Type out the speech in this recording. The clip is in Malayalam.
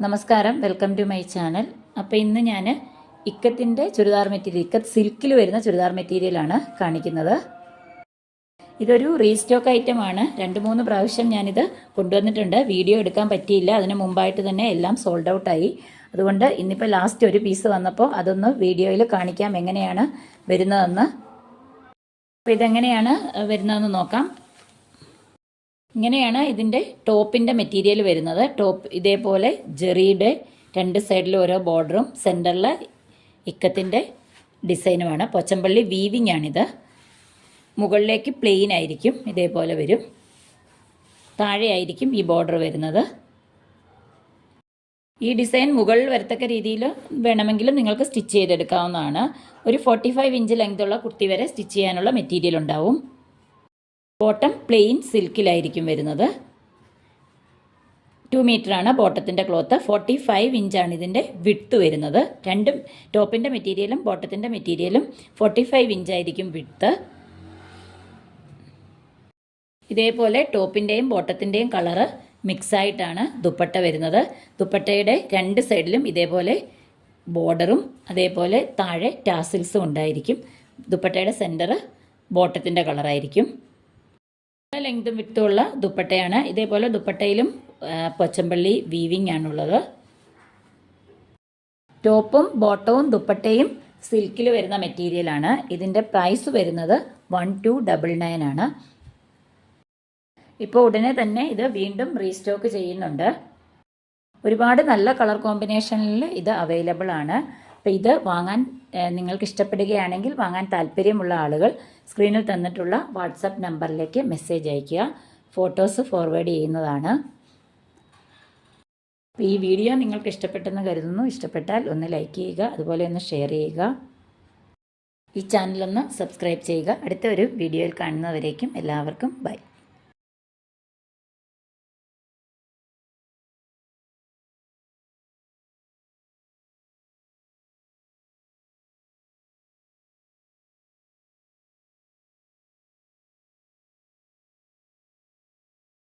നമസ്കാരം, വെൽക്കം ടു മൈ ചാനൽ. അപ്പോൾ ഇന്ന് ഞാൻ ഇക്കത്തിൻ്റെ ചുരിദാർ മെറ്റീരിയൽ, ഇക്കത്ത് സിൽക്കിൽ വരുന്ന ചുരിദാർ മെറ്റീരിയലാണ് കാണിക്കുന്നത്. ഇതൊരു റീസ്റ്റോക്ക് ഐറ്റമാണ്. 2-3 പ്രാവശ്യം ഞാനിത് കൊണ്ടുവന്നിട്ടുണ്ട്. വീഡിയോ എടുക്കാൻ പറ്റിയില്ല. അതിന് മുമ്പായിട്ട് തന്നെ എല്ലാം സോൾഡ് ഔട്ടായി. അതുകൊണ്ട് ഇന്നിപ്പോൾ ലാസ്റ്റ് ഒരു പീസ് വന്നപ്പോൾ അതൊന്ന് വീഡിയോയിൽ കാണിക്കാം എങ്ങനെയാണ് വരുന്നതെന്ന്. അപ്പോൾ ഇതെങ്ങനെയാണ് വരുന്നതെന്ന് നോക്കാം. ഇങ്ങനെയാണ് ഇതിൻ്റെ ടോപ്പിൻ്റെ മെറ്റീരിയൽ വരുന്നത്. ടോപ്പ് ഇതേപോലെ ജെറിയുടെ 2 സൈഡിലും ഓരോ ബോർഡറും സെൻറ്ററിൽ ഇക്കത്തിൻ്റെ ഡിസൈനുമാണ്. പൊച്ചമ്പള്ളി വീവിങ് ആണിത്. മുകളിലേക്ക് പ്ലെയിൻ ആയിരിക്കും, ഇതേപോലെ വരും. താഴെ ആയിരിക്കും ഈ ബോർഡർ വരുന്നത്. ഈ ഡിസൈൻ മുകളിൽ വരത്തക്ക രീതിയിൽ വേണമെങ്കിലും നിങ്ങൾക്ക് സ്റ്റിച്ച് ചെയ്തെടുക്കാവുന്നതാണ്. ഒരു 45 ഇഞ്ച് ലെങ്തുള്ള കുർത്തി വരെ സ്റ്റിച്ച് ചെയ്യാനുള്ള മെറ്റീരിയൽ ഉണ്ടാവും. ബോട്ടം പ്ലെയിൻ സിൽക്കിലായിരിക്കും വരുന്നത്. 2 മീറ്ററാണ് ബോട്ടത്തിൻ്റെ ക്ലോത്ത്. 45 ഇഞ്ചാണ് ഇതിൻ്റെ വിഡ്ത്ത് വരുന്നത്. രണ്ടും ടോപ്പിൻ്റെ മെറ്റീരിയലും ബോട്ടത്തിൻ്റെ മെറ്റീരിയലും 45 ഇഞ്ചായിരിക്കും വിഡ്ത്ത്. ഇതേപോലെ ടോപ്പിൻ്റെയും ബോട്ടത്തിൻ്റെയും കളറ് മിക്സായിട്ടാണ് ദുപ്പട്ട വരുന്നത്. ദുപ്പട്ടയുടെ 2 സൈഡിലും ഇതേപോലെ ബോർഡറും അതേപോലെ താഴെ ടാസിൽസും ഉണ്ടായിരിക്കും. ദുപ്പട്ടയുടെ സെൻറ്റർ ബോട്ടത്തിൻ്റെ കളറായിരിക്കും. ലെങ്തും വിട്ടുള്ള ദുപ്പട്ടയാണ്. ഇതേപോലെ ദുപ്പട്ടയിലും പൊച്ചമ്പള്ളി വീവിങ് ആണുള്ളത്. ടോപ്പും ബോട്ടവും ദുപ്പട്ടയും സിൽക്കിൽ വരുന്ന മെറ്റീരിയലാണ്. ഇതിൻ്റെ പ്രൈസ് വരുന്നത് 1299 ആണ്. ഇപ്പോൾ ഉടനെ തന്നെ ഇത് വീണ്ടും റീസ്റ്റോക്ക് ചെയ്യുന്നുണ്ട്. ഒരുപാട് നല്ല കളർ കോമ്പിനേഷനിൽ ഇത് അവൈലബിൾ ആണ്. അപ്പോൾ ഇത് വാങ്ങാൻ നിങ്ങൾക്ക് ഇഷ്ടപ്പെടുകയാണെങ്കിൽ, വാങ്ങാൻ താല്പര്യമുള്ള ആളുകൾ സ്ക്രീനിൽ തന്നിട്ടുള്ള വാട്സപ്പ് നമ്പറിലേക്ക് മെസ്സേജ് അയയ്ക്കുക. ഫോട്ടോസ് ഫോർവേഡ് ചെയ്യുന്നതാണ്. അപ്പോൾ ഈ വീഡിയോ നിങ്ങൾക്ക് ഇഷ്ടപ്പെട്ടെന്ന് കരുതുന്നു. ഇഷ്ടപ്പെട്ടാൽ ഒന്ന് ലൈക്ക് ചെയ്യുക, അതുപോലെ ഒന്ന് ഷെയർ ചെയ്യുക. ഈ ചാനലൊന്ന് സബ്സ്ക്രൈബ് ചെയ്യുക. അടുത്ത ഒരു വീഡിയോയിൽ കാണുന്നവരേക്കും എല്ലാവർക്കും ബൈ.